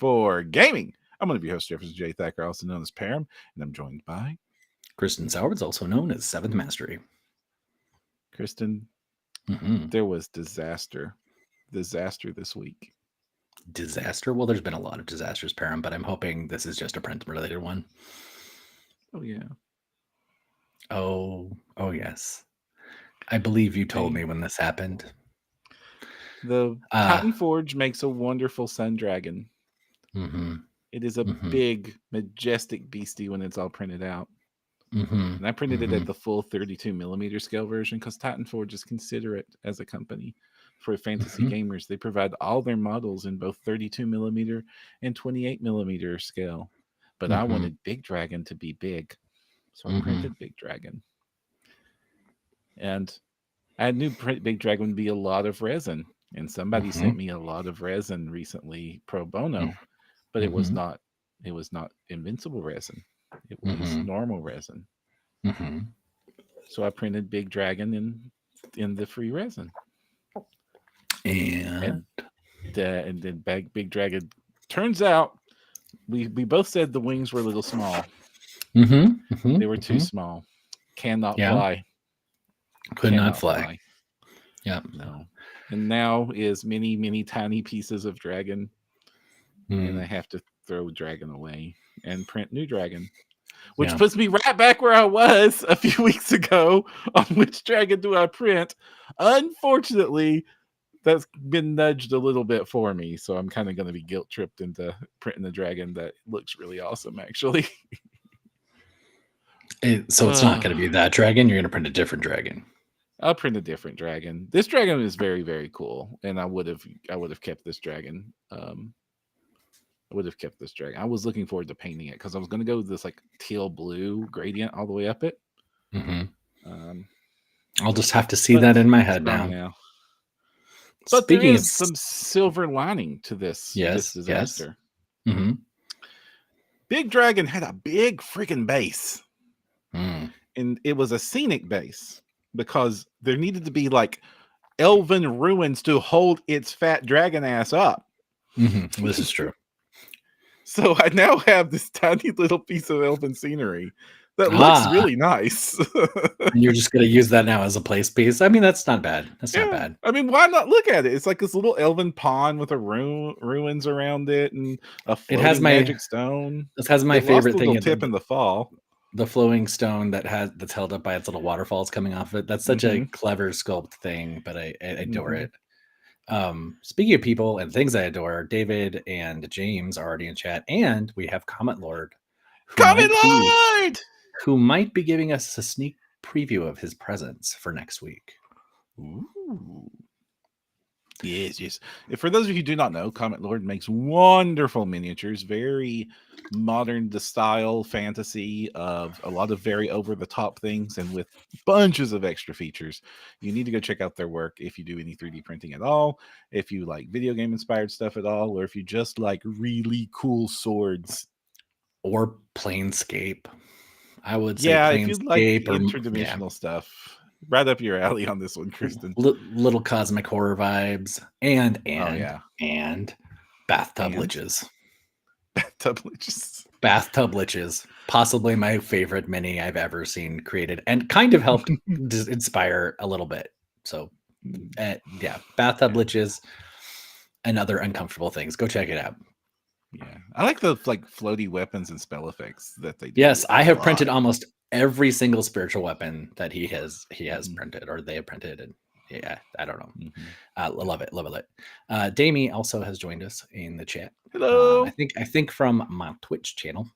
for gaming. I'm going to be host Jefferson J. Thacker, also known as Perram, and I'm joined by Kristen Sowards, also known as Seventh Mastery. Kristen. There was disaster this week. Disaster? Well, there's been a lot of disasters, Perram, but I'm hoping this is just a print-related one. Oh, yeah. Oh, yes. I believe you told me when this happened. The Titan Forge makes a wonderful sun dragon. It is a big, majestic beastie when it's all printed out. And I printed it at the full 32 millimeter scale version because Titan Forge is considerate as a company for fantasy gamers. They provide all their models in both 32 millimeter and 28 millimeter scale. But I wanted Big Dragon to be big. So I printed Big Dragon. And I knew Big Dragon would be a lot of resin. And somebody sent me a lot of resin recently pro bono. But it was not invincible resin. It was normal resin. So I printed Big Dragon in the free resin. And then Big Dragon. Turns out we both said the wings were a little small. They were too small. Cannot fly. Could not fly. Yeah. No. And now is many, many tiny pieces of dragon. And I have to throw dragon away and print new dragon. Which puts me right back where I was a few weeks ago on which dragon do I print. Unfortunately, that's been nudged a little bit for me. So I'm kind of going to be guilt tripped into printing a dragon that looks really awesome, actually. So it's not going to be that dragon. You're going to print a different dragon. I'll print a different dragon. This dragon is very, very cool. And I would have kept this dragon. I was looking forward to painting it because I was going to go with this like teal blue gradient all the way up it. I'll just have to see that in my head now. But there is some silver lining to this disaster. Big Dragon had a big freaking base. And it was a scenic base because there needed to be like elven ruins to hold its fat dragon ass up. This is true. So I now have this tiny little piece of elven scenery that looks really nice. And you're just going to use that now as a place piece? I mean, that's not bad. Not bad. I mean, why not look at it? It's like this little elven pond with a ruins around it and a floating magic stone. This has my favorite thing. Tip in the fall. The flowing stone that's held up by its little waterfalls coming off of it. That's such a clever sculpt thing, but I adore it. Speaking of people and things I adore, David and James are already in chat, and we have Comet Lord, who might be giving us a sneak preview of his presence for next week. Ooh. Yes. For those of you who do not know, Comet Lord makes wonderful miniatures, very modern to style fantasy of a lot of very over the top things and with bunches of extra features. You need to go check out their work if you do any 3D printing at all, if you like video game inspired stuff at all, or if you just like really cool swords. Or Planescape. I would say if you like interdimensional stuff. Right up your alley on this one, Kristen. Little cosmic horror vibes and bathtub liches. Bathtub liches. Possibly my favorite mini I've ever seen created, and kind of helped inspire a little bit. So, bathtub liches and other uncomfortable things. Go check it out. Yeah, I like the floaty weapons and spell effects that they do. Yes, I have printed almost every single spiritual weapon that he has printed or they have printed, and I don't know. Love it. Damie also has joined us in the chat. Hello. I think from my Twitch channel.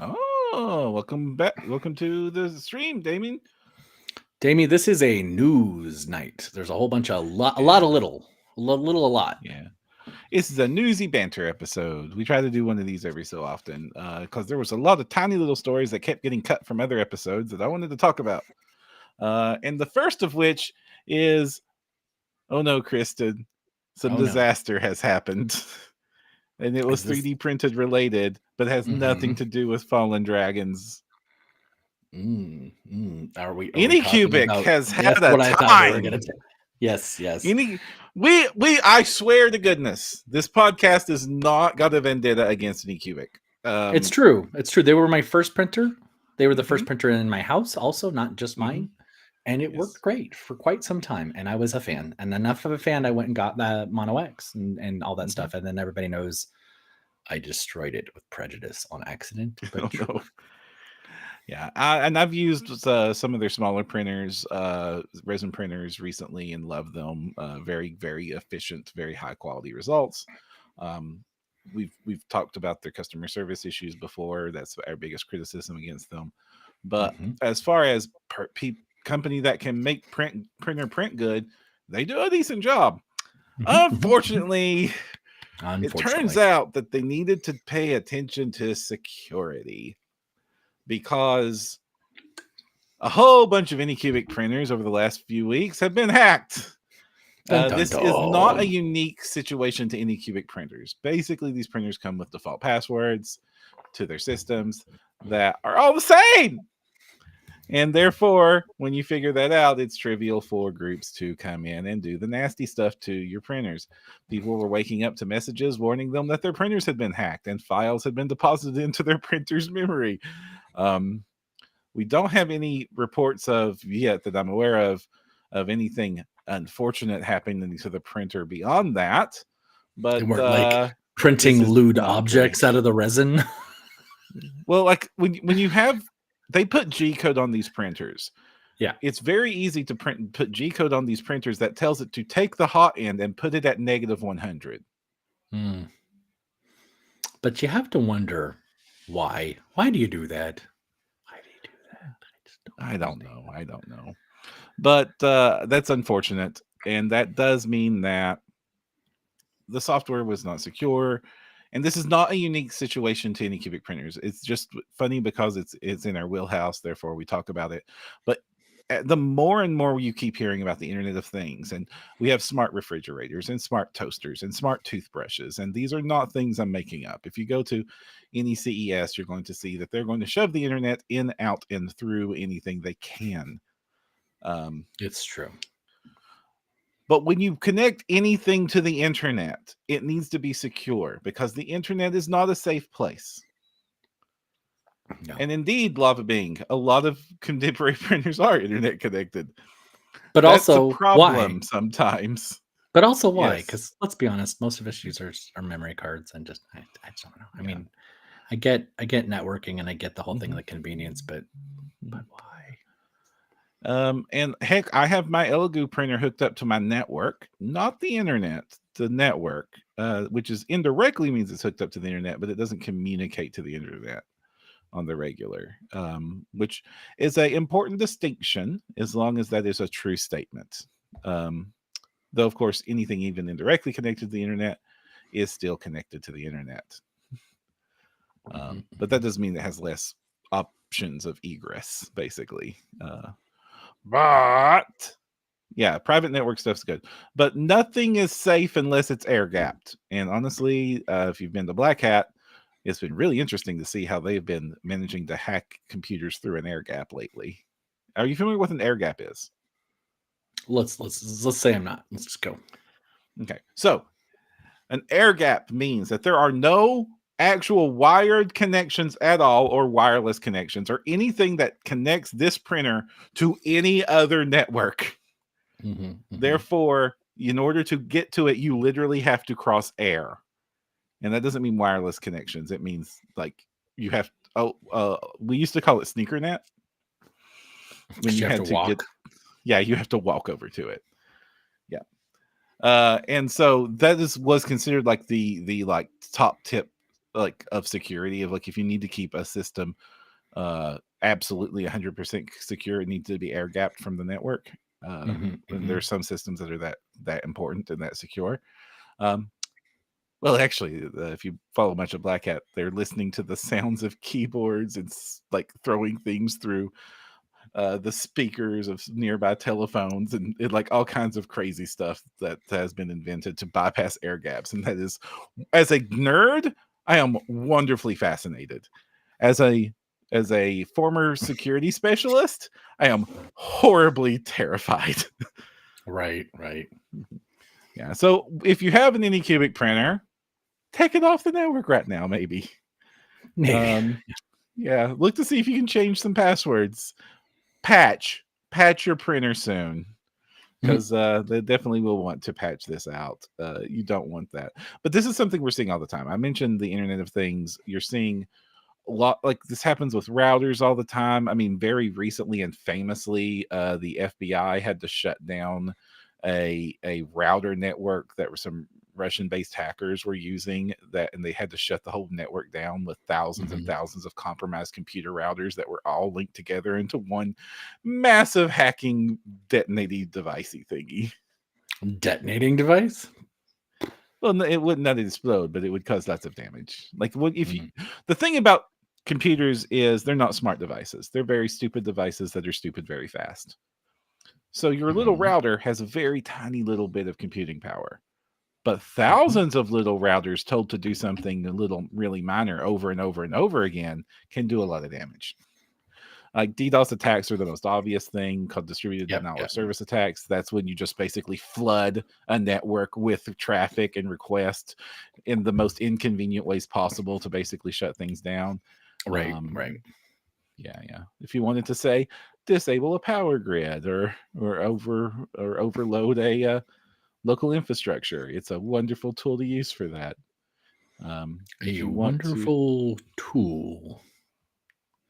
Oh, welcome back. Welcome to the stream, Damien. Damie, this is a news night. There's a whole bunch of a lot. Yeah. This is a newsy banter episode. We try to do one of these every so often because there was a lot of tiny little stories that kept getting cut from other episodes that I wanted to talk about. And the first of which is, oh no, Kristen, some disaster has happened. And it was 3D printed related, but has nothing to do with fallen dragons. Are we Anycubic has had a time. Yes. I swear to goodness, this podcast is not got a vendetta against Anycubic. It's true. They were my first printer. They were the first printer in my house, also, not just mine. And it worked great for quite some time. And I was a fan. And enough of a fan, I went and got that Mono X and all that stuff. And then everybody knows I destroyed it with prejudice on accident. But no. Yeah, and I've used some of their smaller printers, resin printers recently, and love them. Very, very efficient, very high quality results. We've talked about their customer service issues before. That's our biggest criticism against them. But as far as company that can make printer print good, they do a decent job. Unfortunately, it turns out that they needed to pay attention to security, because a whole bunch of Anycubic printers over the last few weeks have been hacked. This is not a unique situation to Anycubic printers. Basically, these printers come with default passwords to their systems that are all the same. And therefore, when you figure that out, it's trivial for groups to come in and do the nasty stuff to your printers. People were waking up to messages warning them that their printers had been hacked and files had been deposited into their printer's memory. We don't have any reports yet that I'm aware of anything unfortunate happening to the printer beyond that. But they weren't like printing lewd objects out of the resin. Well, like when you have, they put G code on these printers. Yeah, it's very easy to put G code on these printers that tells it to take the hot end and put it at -100. But you have to wonder why. Why do you do that? I don't know. But that's unfortunate. And that does mean that the software was not secure. And this is not a unique situation to Anycubic printers. It's just funny because it's in our wheelhouse. Therefore, we talk about it. But the more and more you keep hearing about the Internet of Things, and we have smart refrigerators and smart toasters and smart toothbrushes, and these are not things I'm making up. If you go to any CES, you're going to see that they're going to shove the internet in, out, and through anything they can. It's true. But when you connect anything to the internet, it needs to be secure, because the internet is not a safe place. No. And indeed, Lava Bing, a lot of contemporary printers are internet connected. But that's also a problem sometimes. But also why? Because let's be honest, most of us users are memory cards, and just I don't know. I mean, I get networking and I get the whole thing, the convenience, but why? And heck, I have my Elegoo printer hooked up to my network, not the internet, the network, which is indirectly means it's hooked up to the internet, but it doesn't communicate to the internet on the regular, which is an important distinction, as long as that is a true statement. Though, of course, anything even indirectly connected to the internet is still connected to the internet. But that doesn't mean it has less options of egress, basically. But yeah, private network stuff's good, but nothing is safe unless it's air gapped. And honestly, if you've been to Black Hat, it's been really interesting to see how they've been managing to hack computers through an air gap lately. Are you familiar with what an air gap is? Let's say I'm not. Let's just go. Okay, so an air gap means that there are no actual wired connections at all, or wireless connections, or anything that connects this printer to any other network. Therefore, in order to get to it, you literally have to cross air. And that doesn't mean wireless connections. It means like you have, we used to call it sneaker net. When you had to walk. You have to walk over to it. Yeah. And so that was considered like the like top tip, like of security, of like, if you need to keep a system absolutely 100% secure, it needs to be air gapped from the network. And there's some systems that are that important and that secure. Well, actually, if you follow a bunch of Black Hat, they're listening to the sounds of keyboards and like throwing things through the speakers of nearby telephones, and like all kinds of crazy stuff that has been invented to bypass air gaps. And that is, as a nerd, I am wonderfully fascinated. As a former security specialist, I am horribly terrified. Right. Yeah. So if you have an Anycubic printer, take it off the network right now, maybe. Yeah. Look to see if you can change some passwords. Patch your printer soon. Because they definitely will want to patch this out. You don't want that. But this is something we're seeing all the time. I mentioned the Internet of Things. You're seeing a lot, like this happens with routers all the time. I mean, very recently and famously, the FBI had to shut down a router network that were some Russian-based hackers were using that, and they had to shut the whole network down with thousands and thousands of compromised computer routers that were all linked together into one massive hacking detonating devicey thingy. Detonating device? Well, it would not explode, but it would cause lots of damage. Like, what if you? The thing about computers is they're not smart devices. They're very stupid devices that are stupid very fast. So your little router has a very tiny little bit of computing power, but thousands of little routers told to do something a little really minor over and over and over again can do a lot of damage. Like DDoS attacks are the most obvious thing, called distributed denial of service attacks. That's when you just basically flood a network with traffic and requests in the most inconvenient ways possible to basically shut things down. Right. Yeah. If you wanted to say disable a power grid or overload a local infrastructure, it's a wonderful tool to use for that. A wonderful tool.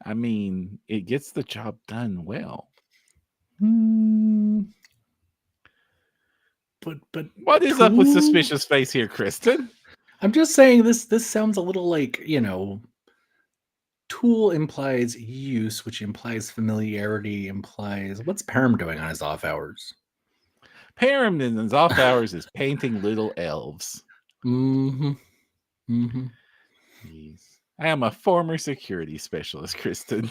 I mean, it gets the job done well. But what is up with suspicious face here, Kristen? I'm just saying this sounds a little like, tool implies use, which implies familiarity, implies what's Perram doing on his off hours? Perram in his off hours is painting little elves. Yes. I am a former security specialist, Kristen.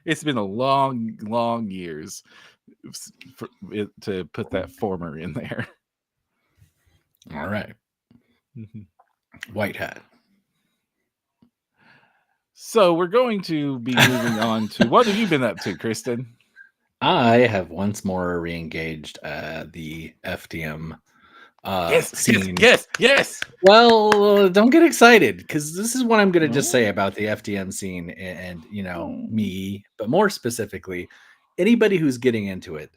It's been a long years to put that former in there. All right. White hat. So we're going to be moving on to what have you been up to, Kristen? I have once more re-engaged the FDM scene. Yes. Well, don't get excited, because this is what I'm going to just say about the FDM scene and me, but more specifically, anybody who's getting into it.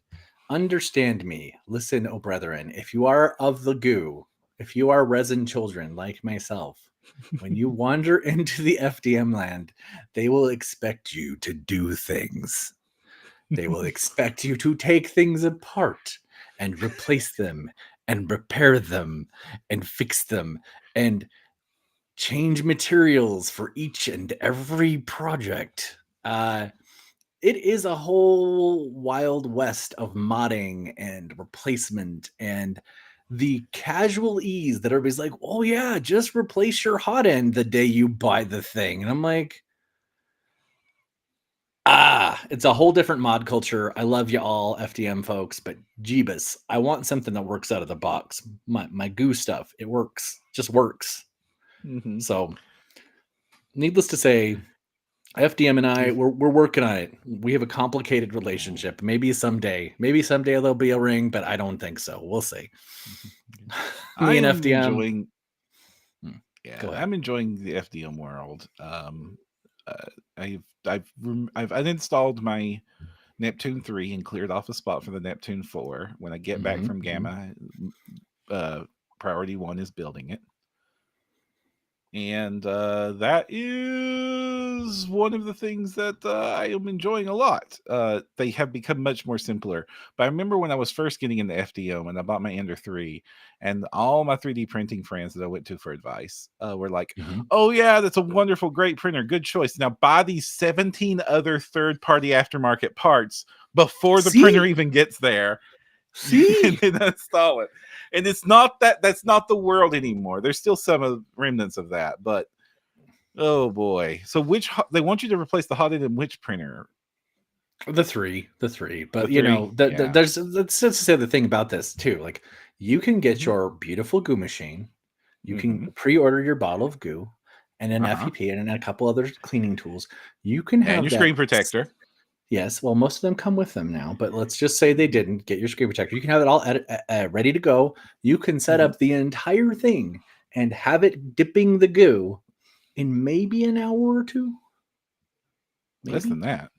Understand me. Listen, oh brethren, if you are of the goo, if you are resin children like myself, when you wander into the FDM land, they will expect you to do things. They will expect you to take things apart and replace them and repair them and fix them and change materials for each and every project. It is a whole wild west of modding and replacement and the casual ease that everybody's like, oh yeah, just replace your hot end the day you buy the thing. And I'm like, it's a whole different mod culture. I love you all, FDM folks, but Jeebus, I want something that works out of the box. My goo stuff, it works, just works. So, needless to say, FDM and I, we're working on it. We have a complicated relationship. Maybe someday there'll be a ring, but I don't think so. We'll see. Me and FDM. I'm enjoying the FDM world. I've uninstalled my Neptune 3 and cleared off a spot for the Neptune 4. When I get back from Gamma, priority 1 is building it. And that is one of the things that I am enjoying a lot. They have become much more simpler. But I remember when I was first getting into FDM and I bought my Ender 3, and all my 3D printing friends that I went to for advice were like, oh yeah, that's a wonderful, great printer. Good choice. Now buy these 17 other third-party aftermarket parts before the printer even gets there. And then install it. And it's not that's not the world anymore. There's still some remnants of that, but oh boy. So they want you to replace the hot end in which printer? The three. But there's let's just say the thing about this too. Like, you can get your beautiful goo machine, you can pre-order your bottle of goo and an FEP and a couple other cleaning tools. You can have your screen protector. Yes, well, most of them come with them now, but let's just say they didn't. Get your screen protector. You can have it all ready to go. You can set up the entire thing and have it dipping the goo in maybe an hour or two. Maybe. Less than that.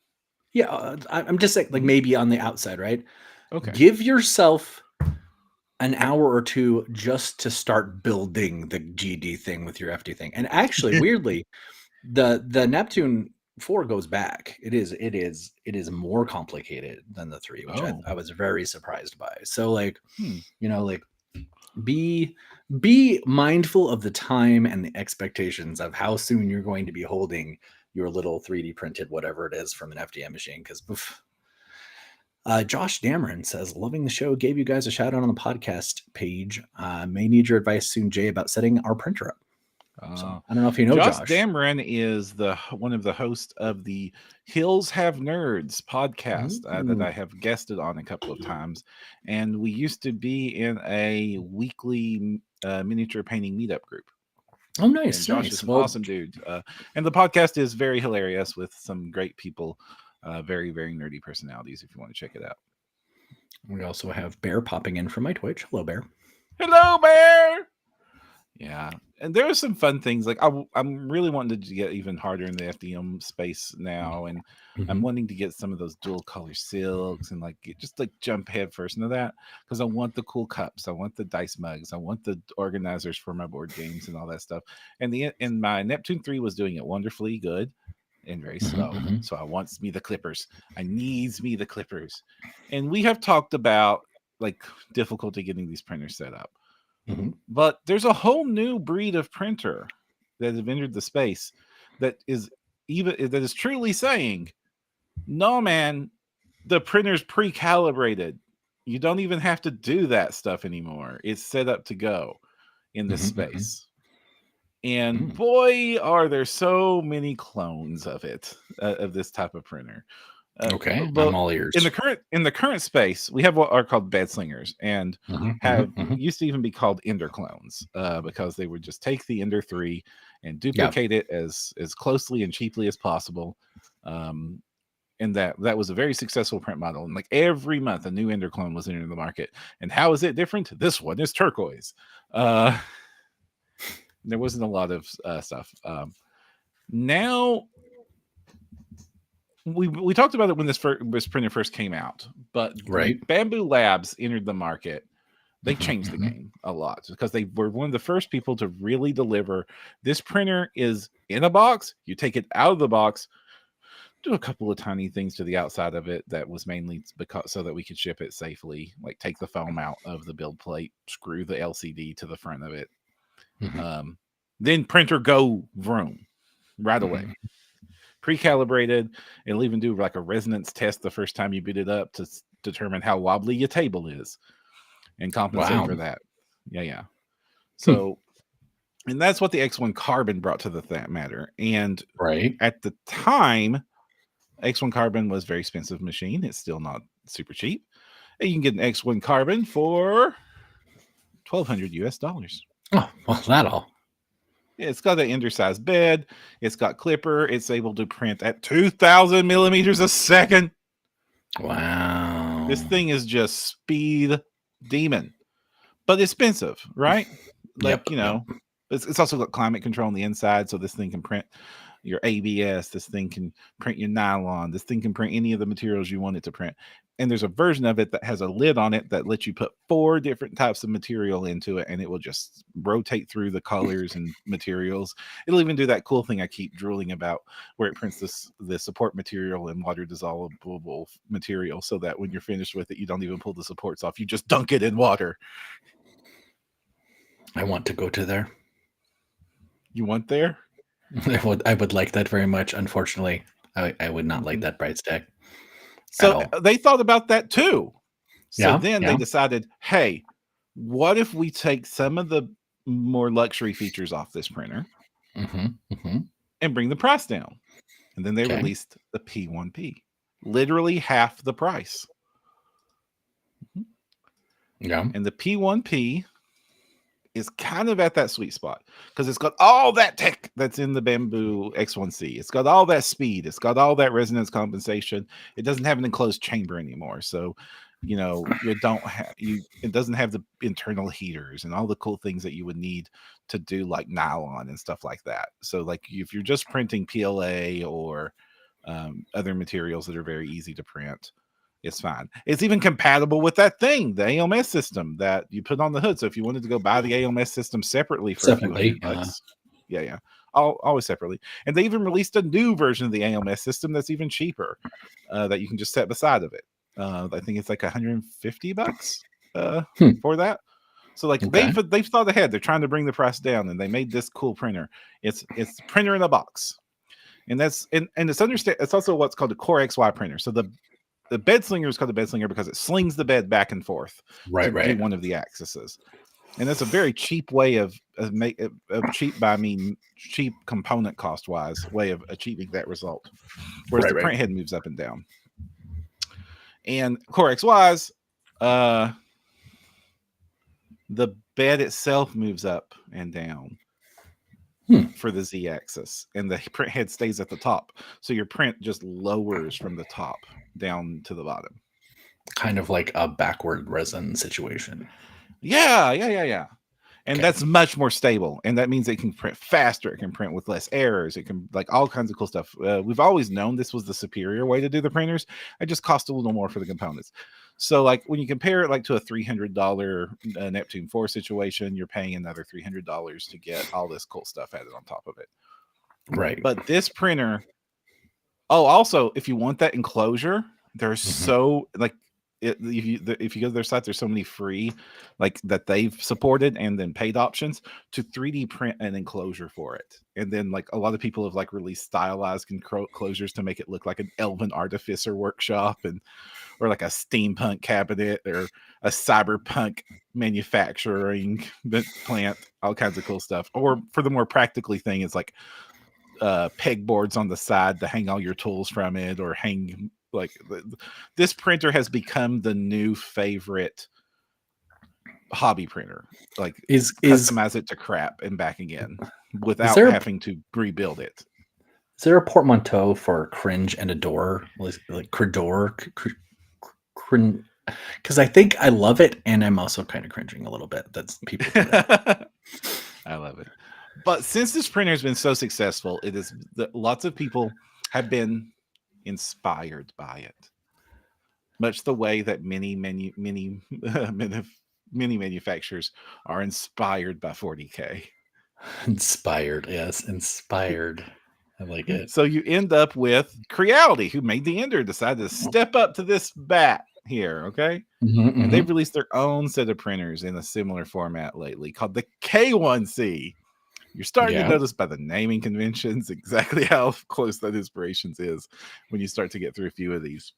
Yeah, I'm just saying, like maybe on the outside, right? Okay. Give yourself an hour or two just to start building the GD thing with your FD thing. And actually, weirdly, the Neptune 4 goes back. It is more complicated than the 3, which I was very surprised by. So like, like be mindful of the time and the expectations of how soon you're going to be holding your little 3D printed whatever it is from an FDM machine. Because Josh Dameron says, loving the show, gave you guys a shout out on the podcast page. May need your advice soon, Jay, about setting our printer up. So, I don't know if you know Josh. Dameron is one of the hosts of the Hills Have Nerds podcast that I have guested on a couple of times. And we used to be in a weekly miniature painting meetup group. Oh, nice. And Josh is an awesome dude. And the podcast is very hilarious with some great people. Very, very nerdy personalities if you want to check it out. We also have Bear popping in from my Twitch. Hello, Bear. Hello, Bear. Yeah. And there are some fun things. Like I'm really wanting to get even harder in the FDM space now. And I'm wanting to get some of those dual color silks and like just like jump head first into that. Because I want the cool cups. I want the dice mugs. I want the organizers for my board games and all that stuff. And my Neptune 3 was doing it wonderfully good and very slow. So I wants me the clippers. I needs me the clippers. And we have talked about like difficulty getting these printers set up. But there's a whole new breed of printer that have entered the space that is truly saying, no, man, the printer's pre-calibrated. You don't even have to do that stuff anymore. It's set up to go in this space. And boy, are there so many clones of it, of this type of printer. Okay, I'm all ears. In the current space, we have what are called bed slingers, and used to even be called Ender clones, because they would just take the Ender 3 and duplicate it as closely and cheaply as possible. And that was a very successful print model. And like every month, a new Ender clone was entering the market. And how is it different? This one is turquoise. There wasn't a lot of stuff. Now, we talked about it when this printer first came out, but when Bamboo Labs entered the market, they changed the game a lot because they were one of the first people to really deliver. This printer is in a box. You take it out of the box, do a couple of tiny things to the outside of it that was mainly so that we could ship it safely, like take the foam out of the build plate, screw the LCD to the front of it. Then printer go vroom right away. Pre-calibrated. It'll even do like a resonance test the first time you boot it up to determine how wobbly your table is and compensate for that. Yeah. So, and that's what the X1 Carbon brought to the matter. And at the time, X1 Carbon was a very expensive machine. It's still not super cheap. And you can get an X1 Carbon for $1,200 US. Oh, well, that all. It's got an Ender-sized bed. It's got clipper. It's able to print at 2,000 millimeters a second. Wow. This thing is just speed demon. But expensive, right? Like, it's also got climate control on the inside, so this thing can print your ABS. This thing can print your nylon. This thing can print any of the materials you want it to print. And there's a version of it that has a lid on it that lets you put 4 different types of material into it, and it will just rotate through the colors and materials. It'll even do that cool thing I keep drooling about, where it prints the support material in water dissolvable material, so that when you're finished with it, you don't even pull the supports off. You just dunk it in water. I want to go to there. You want there? I would like that very much. Unfortunately, I would not like that price tag. So they thought about that too. So then they decided, hey, what if we take some of the more luxury features off this printer and bring the price down? And then they released the P1P, literally half the price. Yeah. And the P1P is kind of at that sweet spot because it's got all that tech that's in the Bamboo X1C. It's got all that speed. It's got all that resonance compensation. It doesn't have an enclosed chamber anymore. So, you don't have it doesn't have the internal heaters and all the cool things that you would need to do like nylon and stuff like that. So like if you're just printing PLA or other materials that are very easy to print, it's fine. It's even compatible with that thing, the ALMS system that you put on the hood. So if you wanted to go buy the ALMS system separately for a few $100, yeah, always separately. And they even released a new version of the ALMS system that's even cheaper, that you can just set beside of it. I think it's like $150 for that. So like they've thought ahead. They're trying to bring the price down, and they made this cool printer. It's printer in a box, and that's and it's it's also what's called a Core XY printer. So the bed slinger is called the bed slinger because it slings the bed back and forth to do one of the axes. And that's a very cheap way of cheap by I mean cheap component cost wise way of achieving that result. Whereas the print head moves up and down. And Core XY's, the bed itself moves up and down for the Z axis, and the print head stays at the top. So your print just lowers from the top down to the bottom. Kind of like a backward resin situation. Yeah. And that's much more stable. And that means it can print faster. It can print with less errors. It can like all kinds of cool stuff. We've always known this was the superior way to do the printers. It just cost a little more for the components. So like when you compare it like to a $300 Neptune 4 situation, you're paying another $300 to get all this cool stuff added on top of it. Right. But this printer, also, if you want that enclosure, there's so like, if you go to their site, there's so many free like that they've supported and then paid options to 3D print an enclosure for it. And then like a lot of people have like released stylized enclosures to make it look like an elven artificer workshop or like a steampunk cabinet or a cyberpunk manufacturing plant, all kinds of cool stuff. Or for the more practically thing, it's like pegboards on the side to hang all your tools from it, or hang like this printer has become the new favorite hobby printer. Like customize it to crap and back again without having to rebuild it. Is there a portmanteau for cringe and adore, like credor? Because I think I love it, and I'm also kind of cringing a little bit. That's people. I love it. But since this printer has been so successful, it is lots of people have been inspired by it, much the way that many manufacturers are inspired by 40K. Inspired, yes, inspired. I like it. So you end up with Creality, who made the Ender, decided to step up to this bat here, okay? And they've released their own set of printers in a similar format lately called the K1C. You're starting to notice by the naming conventions exactly how close that inspirations is when you start to get through a few of these.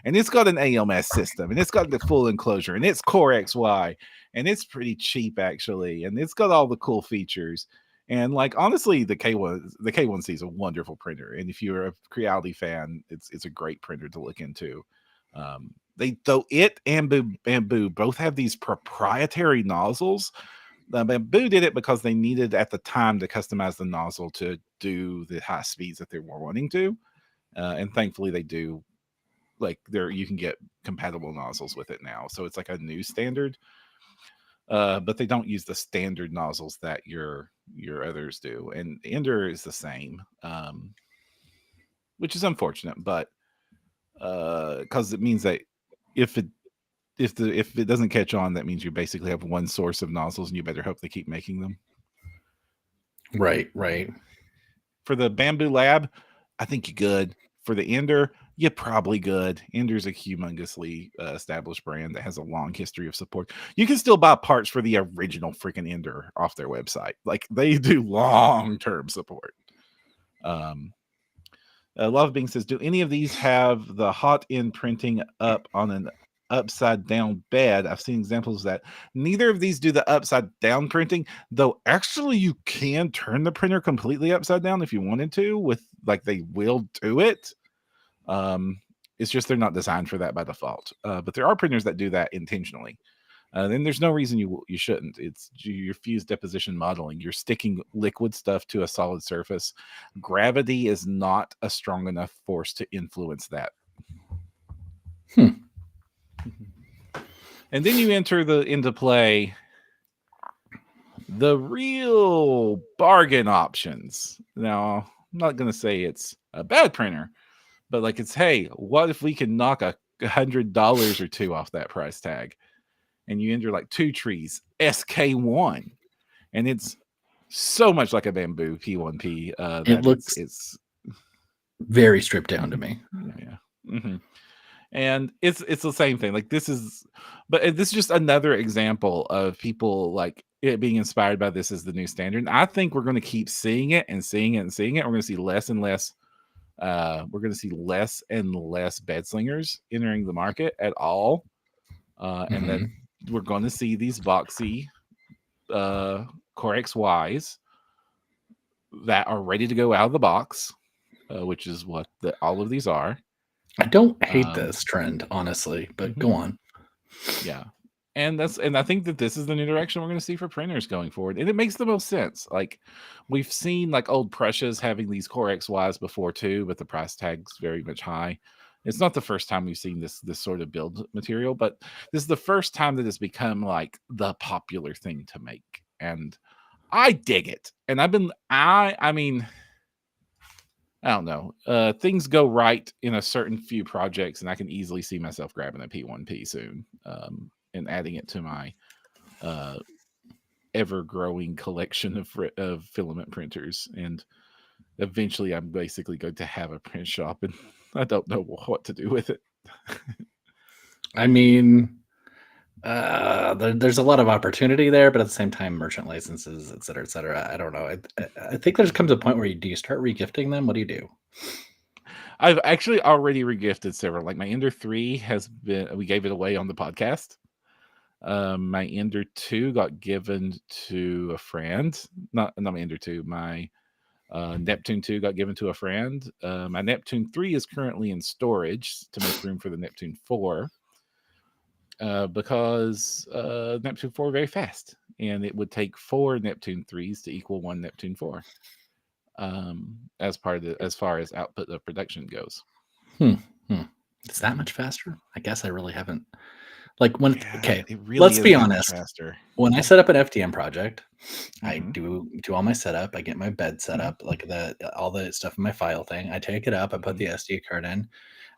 And it's got an ALMS system, and it's got the full enclosure, and it's Core XY, and it's pretty cheap actually, and it's got all the cool features. And like honestly, the K1C is a wonderful printer, and if you're a Creality fan, it's a great printer to look into. It and Bamboo both have these proprietary nozzles. Bamboo did it because they needed at the time to customize the nozzle to do the high speeds that they were wanting to, and thankfully they do. Like you can get compatible nozzles with it now, so it's like a new standard. But they don't use the standard nozzles that your others do, and Ender is the same, which is unfortunate, but because it means that if it doesn't catch on, that means you basically have one source of nozzles, and you better hope they keep making them. Right. For the Bamboo Lab, I think you're good. For the Ender, you're probably good. Ender's a humongously established brand that has a long history of support. You can still buy parts for the original freaking Ender off their website. Like they do long-term support. Love Bing says, do any of these have the hot end printing up on an upside down bed? I've seen examples of that. Neither of these do the upside down printing, though actually you can turn the printer completely upside down if you wanted to, with like they will do it. It's just they're not designed for that by default. But there are printers that do that intentionally. then there's no reason you shouldn't. It's your fused deposition modeling. You're sticking liquid stuff to a solid surface. Gravity is not a strong enough force to influence that. And then you enter into play the real bargain options. Now, I'm not going to say it's a bad printer, but like it's, hey, what if we can knock $100 or two off that price tag? And you enter like Two Trees SK1, and it's so much like a Bamboo P1P that it looks it's very stripped down to me. Yeah. Mm-hmm. And it's the same thing. Like this is just another example of people like it being inspired by this as the new standard. And I think we're going to keep seeing it and seeing it and seeing it. We're going to see less and less. We're going to see less and less bed slingers entering the market at all, and then we're going to see these boxy Core XYs that are ready to go out of the box, which is what all of these are. I don't hate this trend, honestly, but go on. Yeah. And I think that this is the new direction we're going to see for printers going forward. And it makes the most sense. Like we've seen like old Prussias having these Core XYs before too, but the price tag's very much high. It's not the first time we've seen this sort of build material, but this is the first time that it's become like the popular thing to make. And I dig it. And I mean, I don't know. Things go right in a certain few projects, and I can easily see myself grabbing a P1P soon and adding it to my ever-growing collection of filament printers. And eventually, I'm basically going to have a print shop, and I don't know what to do with it. I mean, there's a lot of opportunity there, but at the same time, merchant licenses, et cetera, et cetera. I don't know. I think there comes a point where do you start regifting them? What do you do? I've actually already regifted several. Like my Ender 3 we gave it away on the podcast. My Ender 2 got given to a friend. Not my Ender 2. My Neptune 2 got given to a friend. My Neptune 3 is currently in storage to make room for the Neptune 4. Because Neptune 4 very fast, and it would take 4 Neptune 3s to equal 1 Neptune 4. As far as output of production goes. It's that much faster? I guess I really haven't. Like when really let's be honest. Faster. When I set up an FDM project, I do all my setup. I get my bed set up, like all the stuff in my file thing. I take it up, I put the SD card in,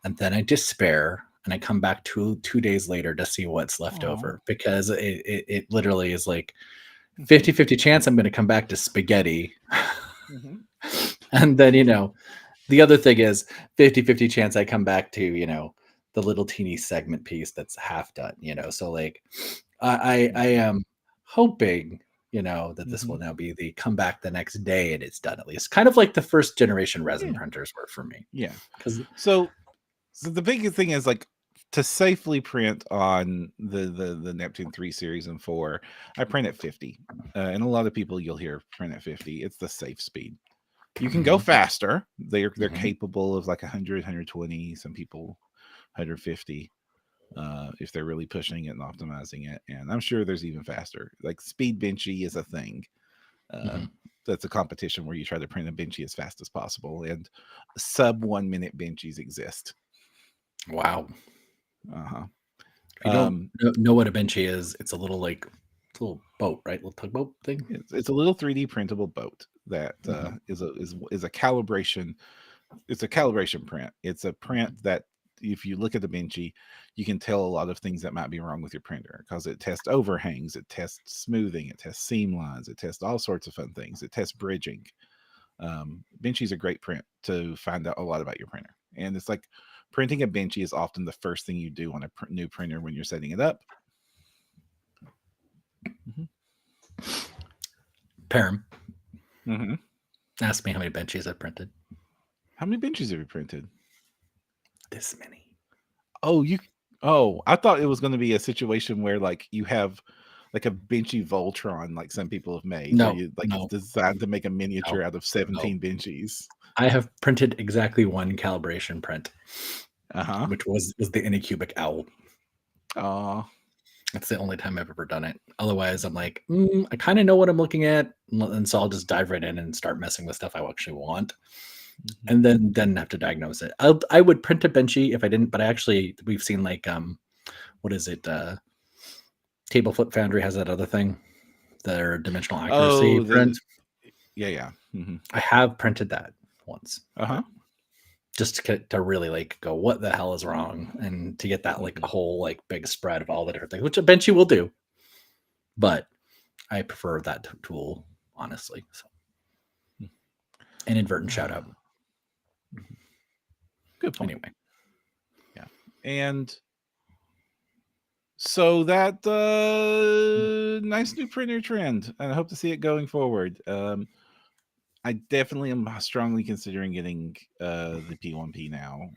and then I despair. And I come back 2 days later to see what's left over, because it literally is like 50-50 chance I'm going to come back to spaghetti. And then, the other thing is 50-50 chance I come back to, the little teeny segment piece that's half done, So like I am hoping, that this will now be the come back the next day and it's done, at least. Kind of like the first generation resin printers were for me. Yeah. So the biggest thing is like to safely print on the Neptune 3 series and 4, I print at 50. And a lot of people you'll hear print at 50. It's the safe speed. You can go faster. They're capable of like 100, 120, some people 150 if they're really pushing it and optimizing it. And I'm sure there's even faster. Like Speed Benchy is a thing. That's a competition where you try to print a Benchy as fast as possible, and sub 1 minute Benchies exist. Wow. If you don't know what a Benchy is, it's a little boat, right? Little tugboat thing. It's a little 3D printable boat that is a calibration. It's a calibration print. It's a print that if you look at the Benchy, you can tell a lot of things that might be wrong with your printer, because it tests overhangs, it tests smoothing, it tests seam lines, it tests all sorts of fun things. It tests bridging. Benchy is a great print to find out a lot about your printer. And it's like printing a Benchy is often the first thing you do on a new printer when you're setting it up. Perram. Ask me how many Benchies I've printed. How many Benchies have you printed? This many. I thought it was going to be a situation where like you have like a Benchy Voltron, like some people have made. No, it's designed to make a miniature out of 17 Benchies. I have printed exactly one calibration print, which was the Anycubic Owl. That's the only time I've ever done it. Otherwise, I'm like, I kind of know what I'm looking at, and so I'll just dive right in and start messing with stuff I actually want, and then have to diagnose it. I would print a benchy if I didn't, but we've seen like what is it? Table Flip Foundry has that other thing, their dimensional accuracy print. Yeah. I have printed that once. Uh-huh. Just to really like go, what the hell is wrong, and to get that like a whole like big spread of all the different things, which a benchy will do, but I prefer that tool, honestly. So, inadvertent shout out. Good point. Anyway, yeah, and so that nice new printer trend, and I hope to see it going forward. I definitely am strongly considering getting the P1P now,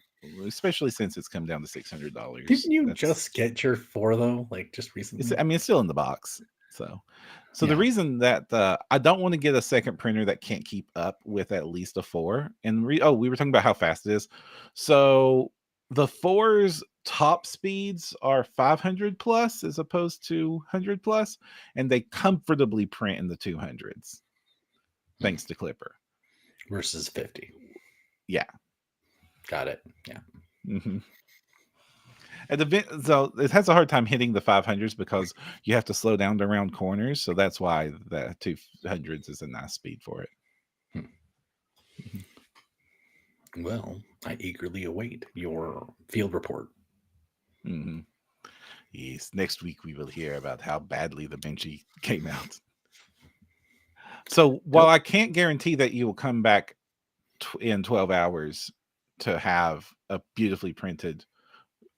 especially since it's come down to $600. Didn't you just get your 4 though? Like just recently? It's still in the box. So the reason that I don't want to get a second printer that can't keep up with at least a 4, and we were talking about how fast it is. So the 4's top speeds are 500 plus as opposed to 100 plus, and they comfortably print in the 200s. Thanks to Clipper. Versus 50. Yeah. Got it. Yeah. Mm-hmm. So it has a hard time hitting the 500s because you have to slow down around corners. So that's why the 200s is a nice speed for it. Well, I eagerly await your field report. Mm-hmm. Yes. Next week we will hear about how badly the Benchy came out. So while I can't guarantee that you will come back in 12 hours to have a beautifully printed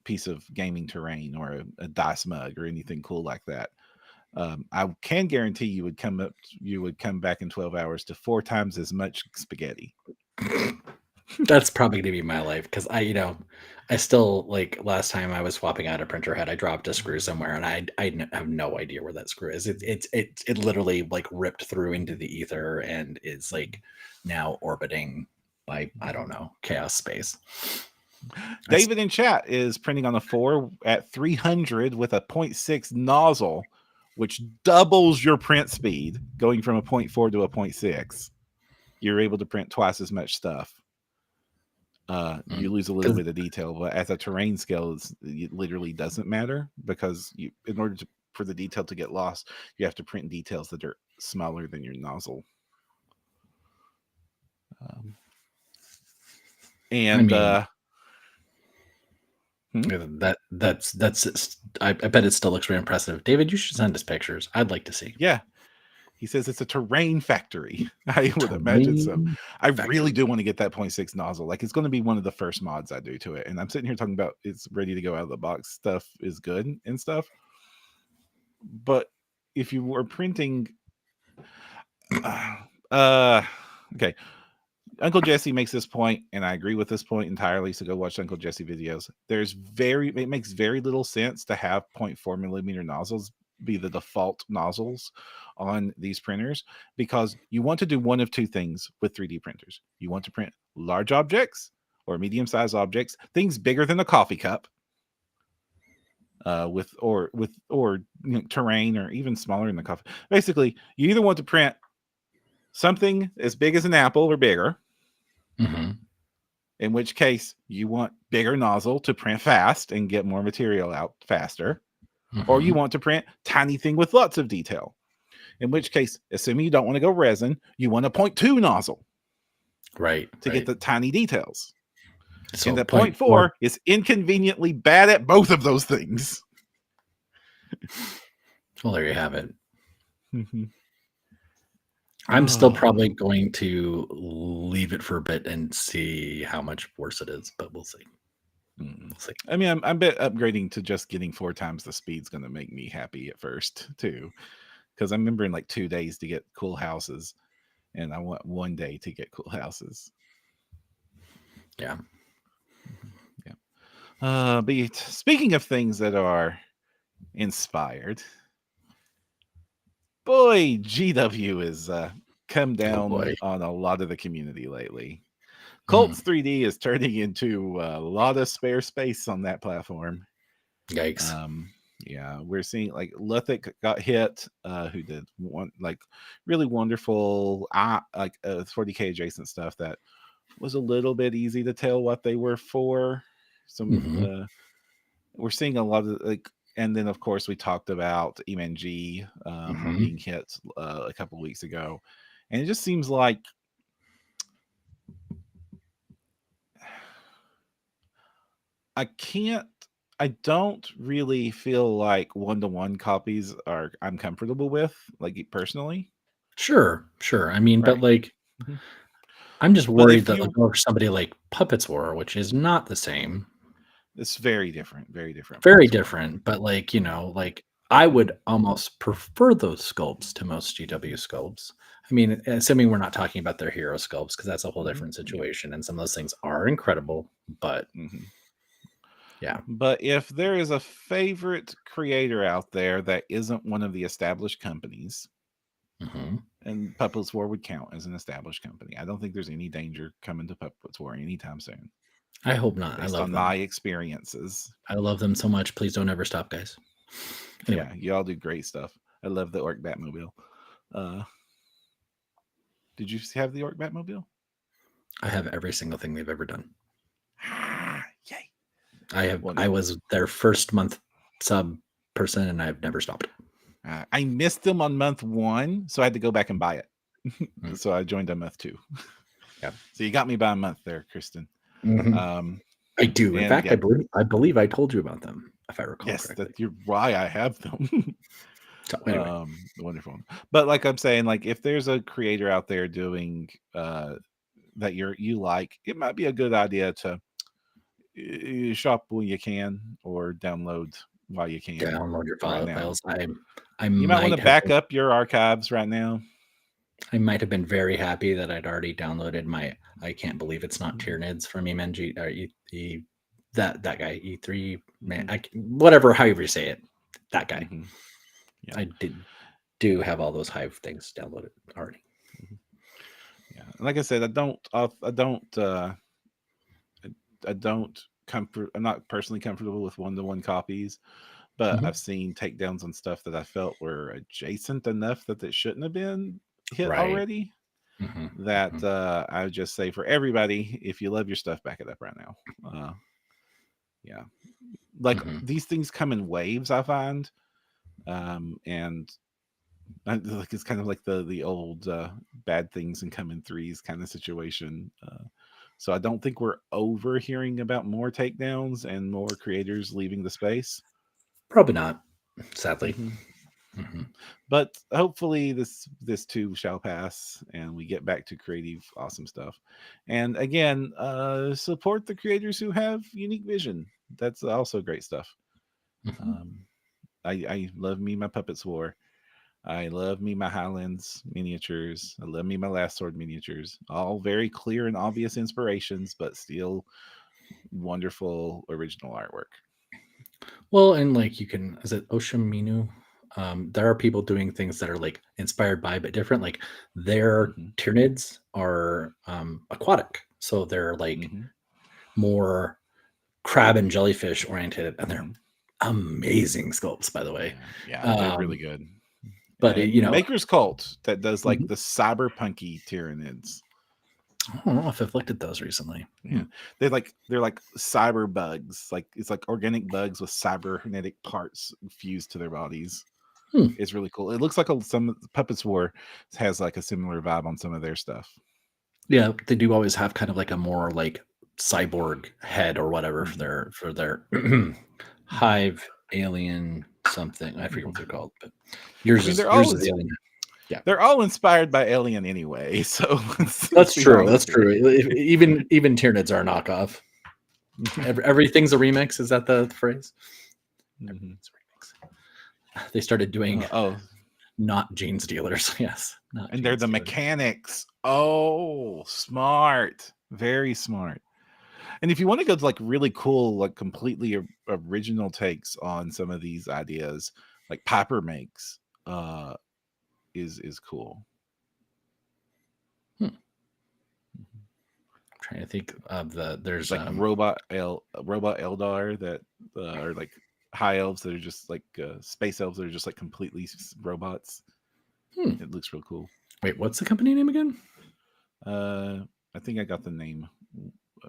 piece of gaming terrain or a dice mug or anything cool like that, I can guarantee you would come back in 12 hours to 4 times as much spaghetti. That's probably gonna be my life, because I still, like, last time I was swapping out a printer head, I dropped a screw somewhere, and I have no idea where that screw is. It literally like ripped through into the ether and is like now orbiting by, I don't know, chaos space. David in chat is printing on a 4 at 300 with a 0.6 nozzle, which doubles your print speed, going from a 0.4 to a 0.6. You're able to print twice as much stuff. You lose a little bit of detail, but as a terrain scale, it literally doesn't matter, because in order for the detail to get lost, you have to print details that are smaller than your nozzle. That's I bet it still looks very impressive. David, you should send us pictures. I'd like to see. Yeah. He says it's a terrain factory. I would imagine so. I really do want to get that 0.6 nozzle. Like, it's going to be one of the first mods I do to it. And I'm sitting here talking about it's ready to go out of the box. Stuff is good and stuff. But if you were printing, okay. Uncle Jesse makes this point, and I agree with this point entirely. So go watch Uncle Jesse videos. It makes very little sense to have 0.4 millimeter nozzles be the default nozzles on these printers, because you want to do one of two things with 3D printers. You want to print large objects or medium-sized objects, things bigger than a coffee cup, with terrain, or even smaller than the coffee. Basically, you either want to print something as big as an apple or bigger, in which case you want bigger nozzle to print fast and get more material out faster, or you want to print tiny thing with lots of detail, in which case, assuming you don't want to go resin, you want a 0.2 nozzle, to get the tiny details. So and the 0.4 is inconveniently bad at both of those things. Well, there you have it. I'm still probably going to leave it for a bit and see how much worse it is, but we'll see. I mean, I bet upgrading to just getting 4 times the speed is going to make me happy at first too, because I'm remembering like 2 days to get cool houses, and I want 1 day to get cool houses. Yeah. But speaking of things that are inspired, boy, GW has come down on a lot of the community lately. Colts 3D is turning into a lot of spare space on that platform. Yikes. Yeah, we're seeing like Luthic got hit, who did one like really wonderful, 40K adjacent stuff that was a little bit easy to tell what they were for. Some we're seeing a lot of like, and then of course we talked about EMNG being hit a couple of weeks ago, and it just seems like I don't really feel like 1-to-1 copies I'm comfortable with, like personally. Sure. I mean, but Right. like, Mhm. I'm just But worried if that like you, over somebody like Puppets War, which is not the same, it's very different, very different very Puppets War. different. But like, like I Mhm. would almost prefer those sculpts to most GW sculpts. I mean, assuming we're not talking about their hero sculpts, because that's a whole different Yeah. situation, and some of those things are incredible. But yeah, But if there is a favorite creator out there that isn't one of the established companies, and Puppets War would count as an established company, I don't think there's any danger coming to Puppets War anytime soon. I hope not. I Based love on them. my experiences. I love them so much. Please don't ever stop, guys. Anyway. Yeah, y'all do great stuff. I love the Orc Batmobile. Did you have the Orc Batmobile? I have every single thing they've ever done. Yay! I Wonderful. was their first month sub person, and I've never stopped. I missed them on month 1, so I had to go back and buy it. So I joined on month 2. Yeah. So you got me by a month there, Kristen. I do. In fact, yeah, I believe I told you about them, if I recall yes, correctly. you're why I have them. So anyway, Wonderful. But like I'm saying, like if there's a creator out there doing that you like, it might be a good idea to shop when you can or download while you can. download your Right follow now, files. I you might want to might have back up your archives right now. I might have been very happy that I'd already downloaded my. I can't believe it's not Tyranids from EMNG or that guy E3 man. Whatever, however you say it, that guy. Yeah. I do have all those Hive things downloaded already. Yeah, like I said, I'm not personally comfortable with 1-to-1 copies, but I've seen takedowns on stuff that I felt were adjacent enough that it shouldn't have been hit already. That I would just say for everybody, if you love your stuff, back it up right now. Yeah, like these things come in waves, I find, and like it's kind of like the old bad things and come in threes kind of situation. So I don't think we're overhearing about more takedowns and more creators leaving the space. Probably not, sadly. But hopefully this too shall pass and we get back to creative awesome stuff. And again, support the creators who have unique vision. That's also great stuff. I love me my Puppets War. I love me my Highlands miniatures. I love me my Last Sword miniatures. All very clear and obvious inspirations, but still wonderful original artwork. Well, and like you can, is it Oshiminu? There are people doing things that are like inspired by but different. Like their Tyranids are aquatic, so they're like more crab and jellyfish oriented, and they're amazing sculpts, by the way. Yeah, they're really good. But and Maker's Cult that does like the cyberpunky Tyranids. I don't know if I've looked at those recently. Yeah, they're like cyber bugs. Like it's like organic bugs with cybernetic parts fused to their bodies. It's really cool. It looks like some Puppets War has like a similar vibe on some of their stuff. Yeah, they do always have kind of like a more like cyborg head or whatever for their Hive alien something. I forget what they're called, but yours is alien. Yeah, they're all inspired by Alien anyway. So that's true. That's true. Even Tyranids are a knockoff. Everything's a remix. Is that the phrase? Everything's a remix. They started doing not gene stealers. Yes, and they're the mechanics. Oh, smart, very smart. And if you want to go to like really cool, like completely original takes on some of these ideas, like Piper makes, is cool. I'm trying to think of there's like Robot Eldar that are like high elves that are just like space elves that are just like completely robots. It looks real cool. Wait, what's the company name again? I think I got the name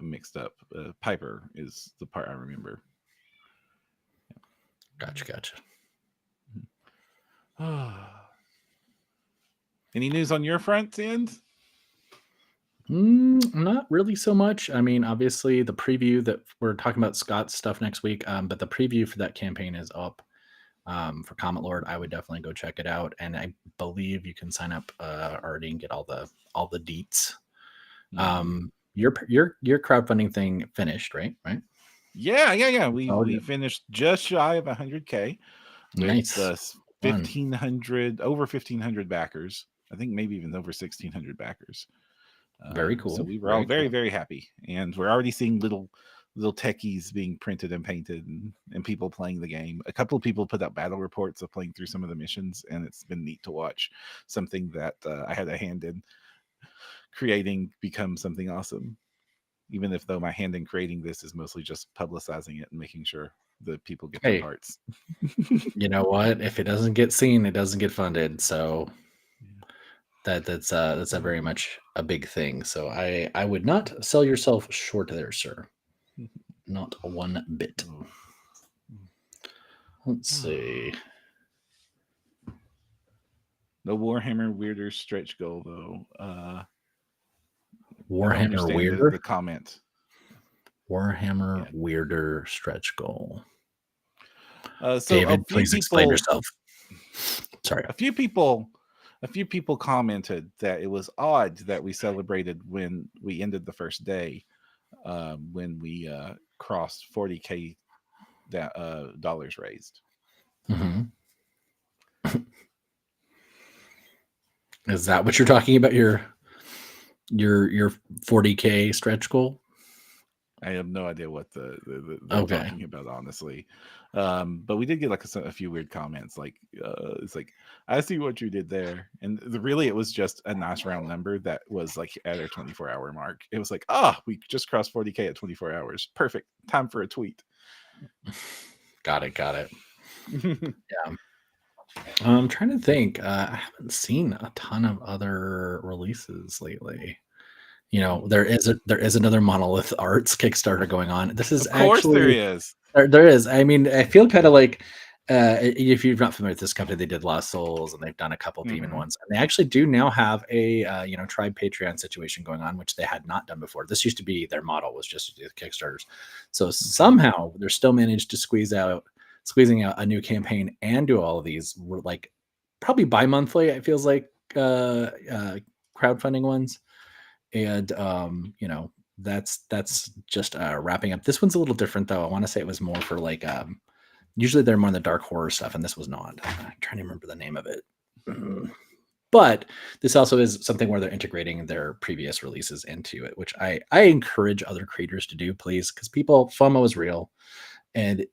mixed up. Piper is the part I remember. Gotcha. Any news on your front end? Not really so much. I mean, obviously, the preview that we're talking about Scott's stuff next week, but the preview for that campaign is up for Comet Lord. I would definitely go check it out, and I believe you can sign up already and get all the deets. Your crowdfunding thing finished, right? Yeah. We finished just shy of 100K with nice. 1,500 over 1,500 backers. I think maybe even over 1,600 backers. Very cool. So we were all very, very happy, and we're already seeing little techies being printed and painted, and people playing the game. A couple of people put out battle reports of playing through some of the missions, and it's been neat to watch something that I had a hand in creating become something awesome. Even if though my hand in creating this is mostly just publicizing it and making sure the people get their parts. You know what? If it doesn't get seen, it doesn't get funded. So that's a very much a big thing. So I would not sell yourself short there, sir. Not one bit. Let's see. No Warhammer weirder stretch goal though. Warhammer weirder the comment. Warhammer weirder stretch goal. So David, please explain yourself. Sorry. A few people commented that it was odd that we celebrated when we ended the first day, when we crossed 40K dollars raised. Is that what you're talking about? Your 40K stretch goal? I have no idea what they're talking about, honestly. But we did get like a few weird comments, like it's like, I see what you did there, and really it was just a nice round number that was like at our 24-hour mark. It was like, we just crossed 40K at 24 hours. Perfect time for a tweet. Got it. Yeah. I'm trying to think. I haven't seen a ton of other releases lately. You know, there is another Monolith Arts Kickstarter going on. This is there is. There is. I mean, I feel kind of like if you're not familiar with this company, they did Lost Souls and they've done a couple demon ones, and they actually do now have a tribe Patreon situation going on, which they had not done before. This used to be their model, was just to do Kickstarters. So somehow they're still managed to squeezing out a new campaign and do all of these, like probably bi-monthly. It feels like crowdfunding ones. And that's just wrapping up. This one's a little different though. I want to say it was more for like usually they're more in the dark horror stuff, and this was not. I'm trying to remember the name of it. But this also is something where they're integrating their previous releases into it, which I encourage other creators to do, please, because FOMO is real. And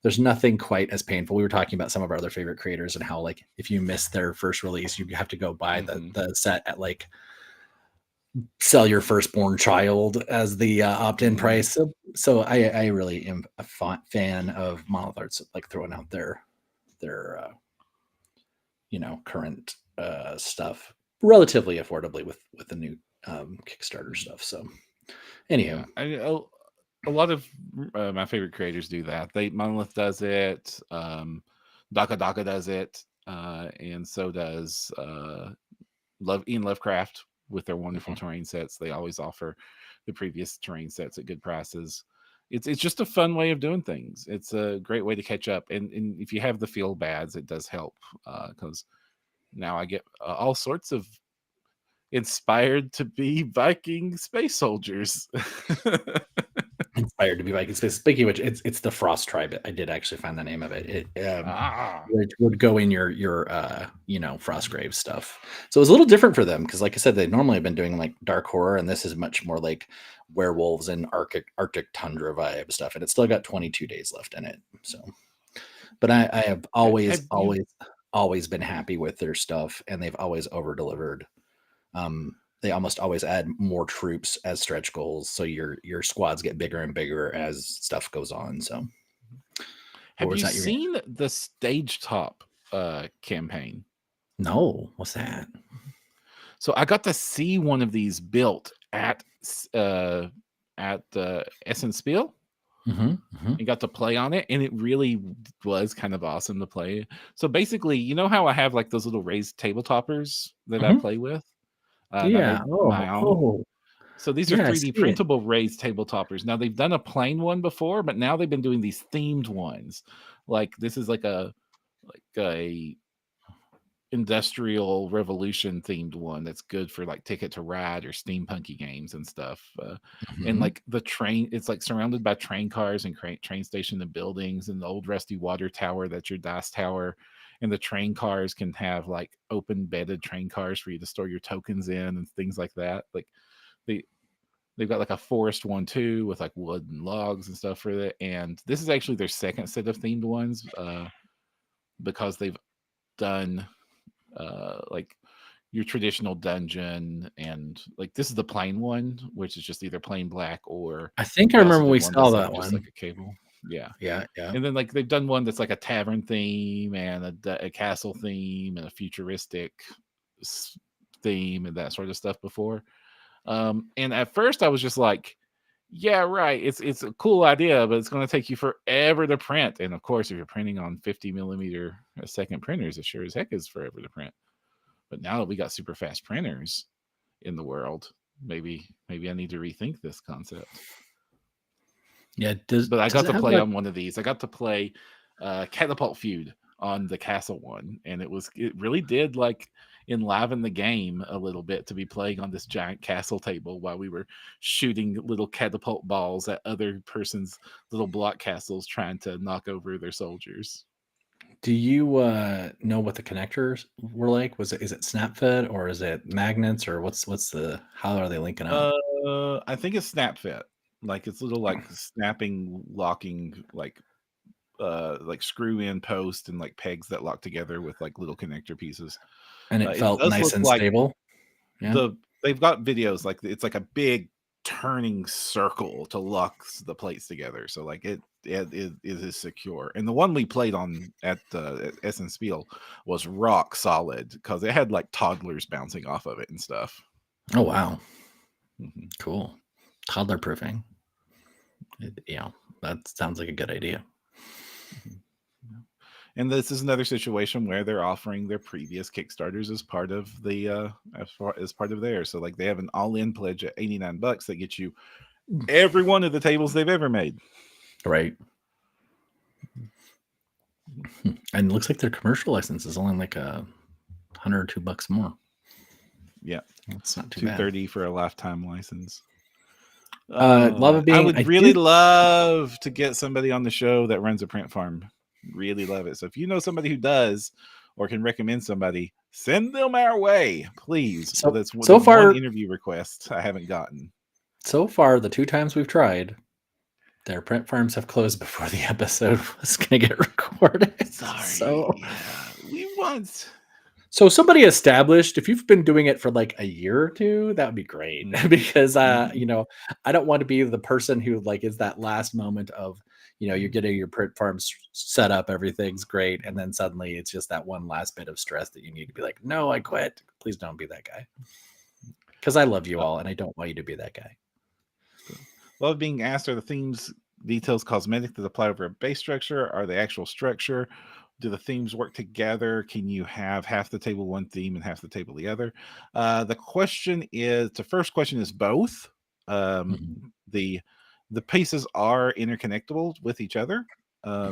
there's nothing quite as painful. We were talking about some of our other favorite creators and how, like, if you miss their first release, you have to go buy the set at like sell your firstborn child as the opt-in price. So I really am a fan of Monolith Arts, like throwing out their current stuff relatively affordably with the new Kickstarter stuff. So anyhow, a lot of my favorite creators do that. Monolith does it, Daka does it, and so does Ian Lovecraft with their wonderful terrain sets. They always offer the previous terrain sets at good prices. It's just a fun way of doing things. It's a great way to catch up, and if you have the feel bads, it does help, because now I get all sorts of inspired to be Viking space soldiers. Inspired to be Viking space. Speaking of which, it's the Frost Tribe. I did actually find the name of it. It would go in your Frostgrave stuff. So it was a little different for them because, like I said, they normally have been doing like dark horror, and this is much more like werewolves and Arctic tundra vibe stuff. And it's still got 22 days left in it. So, but I have always been happy with their stuff, and they've always over delivered. They almost always add more troops as stretch goals, so your squads get bigger and bigger as stuff goes on. So, Have you seen the Stage Top campaign? No, what's that? So I got to see one of these built at Essen Spiel. And got to play on it, and it really was kind of awesome to play. So basically, you know how I have like those little raised tabletoppers that I play with? And I made my own. So these are 3D printable raised tabletoppers. Now they've done a plain one before, but now they've been doing these themed ones. Like this is like a industrial revolution themed one that's good for like Ticket to Ride or steampunky games and stuff. And like the train, it's like surrounded by train cars and train station and buildings, and the old rusty water tower that's your dice tower. And the train cars can have like open bedded train cars for you to store your tokens in and things like that. Like they've got like a forest one too with like wood and logs and stuff for it. And this is actually their second set of themed ones because they've done like your traditional dungeon, and like this is the plain one, which is just either plain black, or I think I remember we saw that just one. like a cable. Yeah. And then like they've done one that's like a tavern theme and a castle theme and a futuristic theme and that sort of stuff before. And at first I was just like, yeah, right. It's a cool idea, but it's going to take you forever to print. And of course, if you're printing on 50 millimeter a second printers, it sure as heck is forever to print. But now that we got super fast printers in the world, maybe I need to rethink this concept. Yeah, but I got to play on one of these. I got to play Catapult Feud on the castle one, and it really did like enliven the game a little bit to be playing on this giant castle table while we were shooting little catapult balls at other person's little block castles trying to knock over their soldiers. Do you know what the connectors were like? Is it snap fit, or is it magnets, or how are they linking up? I think it's snap fit. Like it's little like snapping, locking, like screw in post and like pegs that lock together with like little connector pieces. And it felt nice and stable. Yeah. They've got videos like it's like a big turning circle to lock the plates together. So like it is secure. And the one we played on at Essen Spiel was rock solid because it had like toddlers bouncing off of it and stuff. Oh wow. Cool. Toddler proofing. Yeah, that sounds like a good idea. And this is another situation where they're offering their previous Kickstarters as part of the as part of theirs. So like they have an all-in pledge at $89 that gets you every one of the tables they've ever made. Right. And it looks like their commercial license is only like $100 or $2 more. Yeah, it's not too $230 for a lifetime license. I would really love to get somebody on the show that runs a print farm. Really love it. So if you know somebody who does or can recommend somebody, send them our way, please. So that's far one interview request I haven't gotten. So far, the 2 times we've tried, their print farms have closed before the episode was going to get recorded. Sorry. So we want. So somebody established, if you've been doing it for like a year or 2, that would be great. Because I don't want to be the person who like is that last moment of, you're getting your print farms set up, everything's great, and then suddenly it's just that one last bit of stress that you need to be like, no, I quit. Please don't be that guy. Because I love you all, and I don't want you to be that guy. Love being asked, are the themes details cosmetic that apply over a base structure? Are the actual structure? Do the themes work together? Can you have half the table one theme and half the table the other? The first question is both. The pieces are interconnectable with each other,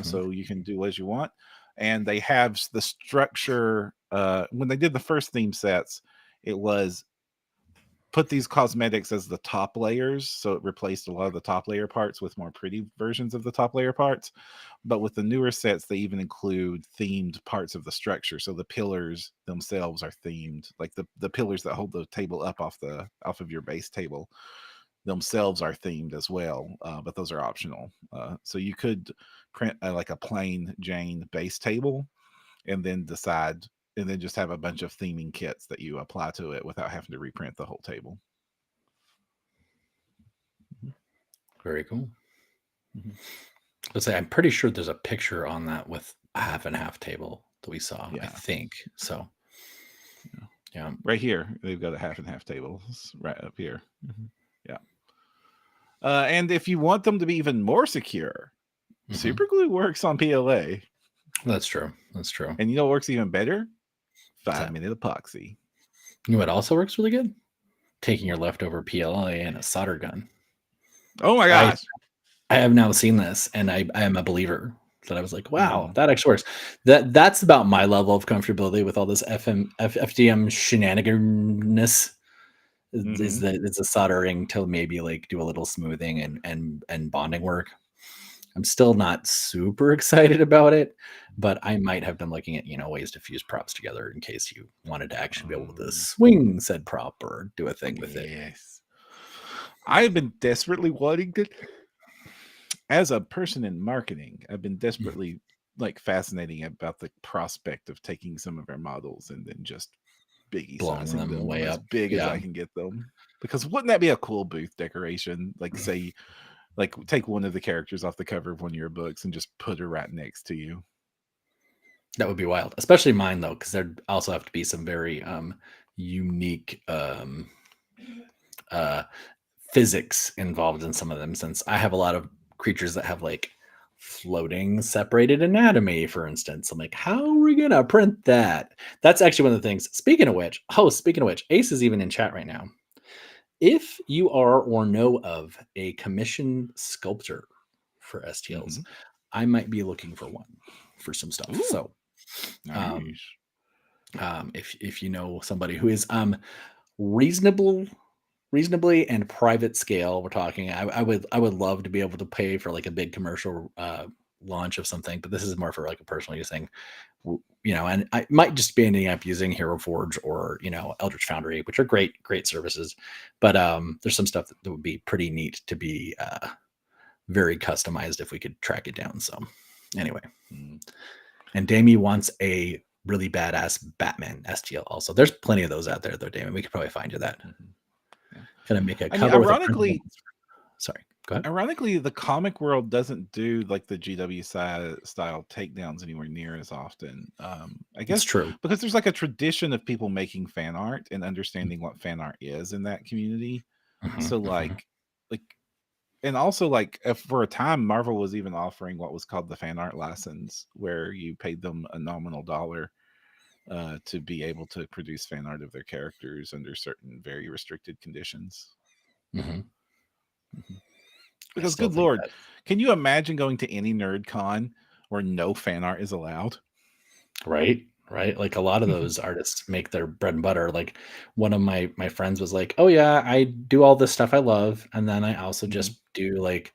so you can do as you want. And they have the structure. When they did the first theme sets, it was put these cosmetics as the top layers, so it replaced a lot of the top layer parts with more pretty versions of the top layer parts. But with the newer sets, they even include themed parts of the structure, so the pillars themselves are themed, like the pillars that hold the table up off of your base table themselves are themed as well, but those are optional. So you could print like a plain Jane base table and then just have a bunch of theming kits that you apply to it without having to reprint the whole table. Very cool. Let's say I'm pretty sure there's a picture on that with a half and half table that we saw. I think so. Yeah, right here they've got a half and half table right up here. Yeah. And if you want them to be even more secure, super glue works on PLA. That's true. That's true. And you know what works even better? 5-minute epoxy. You know what also works really good? Taking your leftover PLA and a solder gun. Oh my gosh. I have now seen this, and I am a believer that I was like, wow, that actually works. That's about my level of comfortability with all this FDM shenanigans. Is that it's a soldering to maybe like do a little smoothing and bonding work. I'm still not super excited about it, but I might have been looking at, ways to fuse props together in case you wanted to actually be able to swing said prop or do a thing with it. Yes. I've been desperately wanting to, as a person in marketing, I've been desperately fascinating about the prospect of taking some of our models and then just biggie sizing them way as big as I can get them. Because wouldn't that be a cool booth decoration? Say, take one of the characters off the cover of one of your books and just put her right next to you. That would be wild, especially mine though, because there'd also have to be some very unique physics involved in some of them, since I have a lot of creatures that have like floating separated anatomy, for instance. I'm like, how are we gonna print that? That's actually one of the things. Speaking of which, Ace is even in chat right now. If you are or know of a commission sculptor for STLs, I might be looking for one for some stuff. Ooh, so nice. If you know somebody who is reasonably and private scale, we're talking, I would love to be able to pay for like a big commercial launch of something, but this is more for like a personal use thing, and I might just be ending up using Hero Forge or Eldritch Foundry, which are great services, but there's some stuff that would be pretty neat to be very customized if we could track it down. So anyway, and Damie wants a really badass Batman STL also. There's plenty of those out there though, Damien. We could probably find you that. Gonna make a cover. Ironically, sorry, go ahead. Ironically, the comic world doesn't do like the GW style takedowns anywhere near as often. I guess it's true because there's like a tradition of people making fan art and understanding what fan art is in that community. So and also for a time, Marvel was even offering what was called the fan art license, where you paid them a nominal dollar to be able to produce fan art of their characters under certain very restricted conditions. Because good Lord, can you imagine going to any nerd con where no fan art is allowed? Right. Like a lot of those artists make their bread and butter. Like one of my friends was like, oh yeah, I do all this stuff I love. And then I also just do like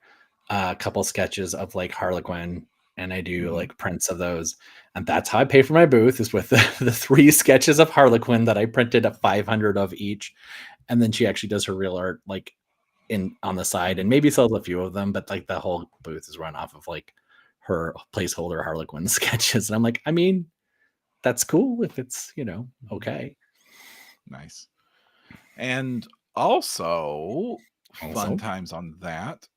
a couple sketches of like Harlequin, and I do like prints of those. And that's how I pay for my booth, is with the 3 sketches of Harlequin that I printed at 500 of each. And then she actually does her real art like on the side, and maybe sells a few of them, but like the whole booth is run off of like her placeholder Harlequin sketches. And I'm like, I mean, that's cool if it's, okay. Nice. And also fun times on that.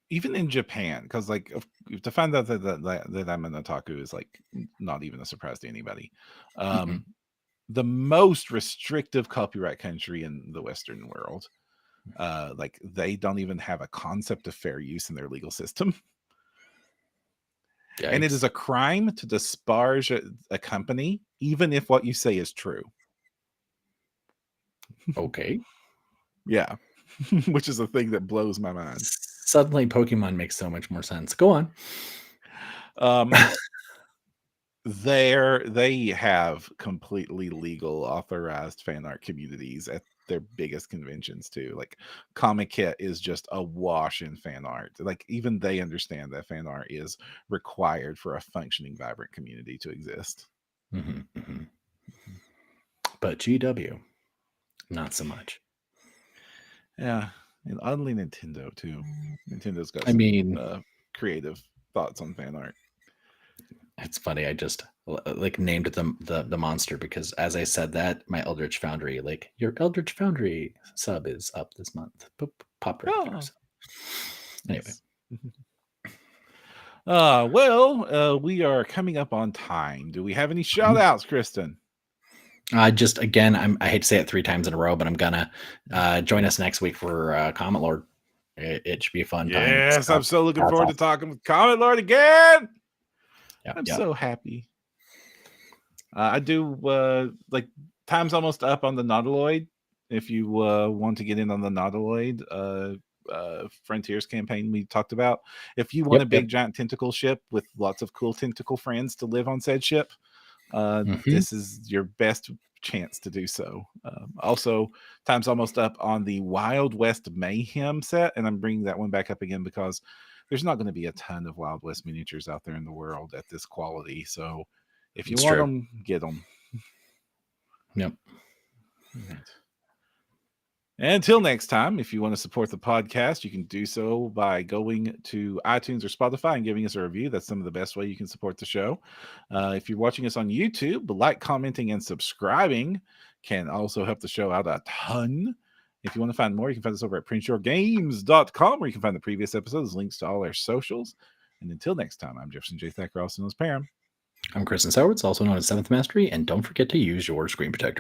Even in Japan, because to find out that I'm an otaku is like not even a surprise to anybody. The most restrictive copyright country in the Western world, they don't even have a concept of fair use in their legal system. Yikes. And it is a crime to disparage a company, even if what you say is true. Okay. Yeah. Which is a thing that blows my mind. Suddenly Pokemon makes so much more sense. Go on. They have completely legal authorized fan art communities at their biggest conventions too. Like Comic Kit is just awash in fan art. Like even they understand that fan art is required for a functioning, vibrant community to exist. But GW, not so much. Yeah, and oddly Nintendo too. Nintendo's got some creative thoughts on fan art. It's funny. I just named the monster because as I said that, my Eldritch Foundry, your Eldritch Foundry sub is up this month. Popped right there. So. Anyway, We are coming up on time. Do we have any shout outs, Kristen? Just again, I hate to say it 3 times in a row, but I'm gonna join us next week for Comet Lord. It should be a fun time. Yes, I'm so looking forward to talking with Comet Lord again. I'm so happy. I do like time's almost up on the Nautiloid. If you want to get in on the Nautiloid Frontiers campaign we talked about, if you want a big giant tentacle ship with lots of cool tentacle friends to live on said ship, this is your best chance to do so. Also, time's almost up on the Wild West Mayhem set, and I'm bringing that one back up again because there's not going to be a ton of Wild West miniatures out there in the world at this quality. So if you want them, get them. Yep. Right. Until next time, if you want to support the podcast, you can do so by going to iTunes or Spotify and giving us a review. That's some of the best way you can support the show. If you're watching us on YouTube, like, commenting, and subscribing can also help the show out a ton. If you want to find more, you can find us over at printyourgames.com, where you can find the previous episodes, links to all our socials. And until next time, I'm Jefferson J. Thacker, also known as Perram. I'm Kristen Sowards, also known as 7th Mastery, and don't forget to use your screen protector.